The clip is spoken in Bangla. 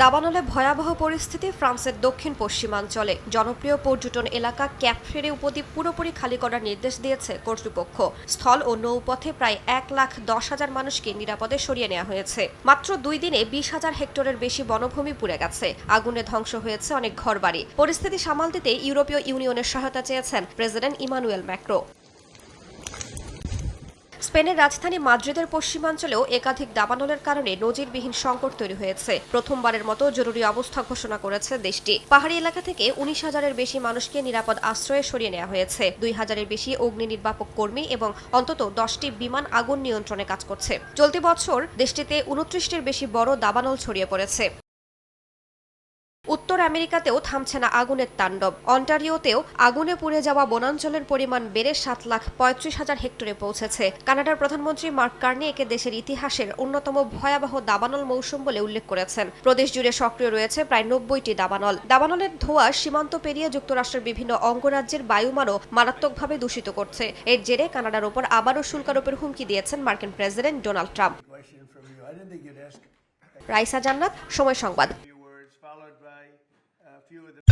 দাবানলে ভয়াবহ পরিস্থিতি ফ্রান্সের দক্ষিণ পশ্চিমাঞ্চলে। জনপ্রিয় পর্যটন এলাকা ক্যাপ ফেরে উপদ্বীপ পুরোপুরি খালি করার নির্দেশ দিয়েছে কর্তৃপক্ষ। স্থল ও নৌপথে প্রায় 1,10,000 মানুষকে নিরাপদে সরিয়ে নেওয়া হয়েছে। মাত্র 2 দিনে 20,000 হেক্টরের বেশি বনভূমি পুড়ে গেছে। আগুনে ধ্বংস হয়েছে অনেক ঘরবাড়ি। পরিস্থিতি সামাল দিতে ইউরোপীয় ইউনিয়নের সহায়তা চেয়েছেন প্রেসিডেন্ট ইমানুয়েল ম্যাক্রো। স্পেনের রাজধানী মাদ্রিদের পশ্চিমাঞ্চলেও একাধিক দাবানলের কারণে নজিরবিহীন সংকট তৈরি হয়েছে। প্রথমবারের মতো জরুরি অবস্থা ঘোষণা করেছে দেশটি। পাহাড়ি এলাকা থেকে 19,000-এর বেশি মানুষকে নিরাপদ আশ্রয়ে সরিয়ে নেওয়া হয়েছে। 2,000-এর বেশি অগ্নি নির্বাপক কর্মী এবং অন্তত 10টি বিমান আগুন নিয়ন্ত্রণে কাজ করছে। চলতি বছর দেশটিতে 29টির বেশি বড় দাবানল ছড়িয়ে পড়েছে। উত্তর আমেরিকাতেও থামছে না আগুনের তাণ্ডব। অন্টারিওতেও আগুনে পুড়ে যাওয়া বনাঞ্চলের পরিমাণ বেড়ে 7,35,000 হেক্টরে পৌঁছেছে। কানাডার প্রধানমন্ত্রী মার্ক কার্নি একে দেশের ইতিহাসের অন্যতম ভয়াবহ দাবানল মৌসুম বলে উল্লেখ করেছেন। প্রদেশ জুড়ে সক্রিয় রয়েছে প্রায় 90টি দাবানল। দাবানলের ধোঁয়া সীমান্ত পেরিয়ে যুক্তরাষ্ট্রের বিভিন্ন অঙ্গরাজ্যের বায়ুমানও মারাত্মকভাবে দূষিত করছে। এর জেরে কানাডার ওপর আবারও শুল্ক আরোপের হুমকি দিয়েছেন মার্কিন প্রেসিডেন্ট ডোনাল্ড ট্রাম্প। রাইসা জান্নাত, সময় সংবাদ। Followed by a few of the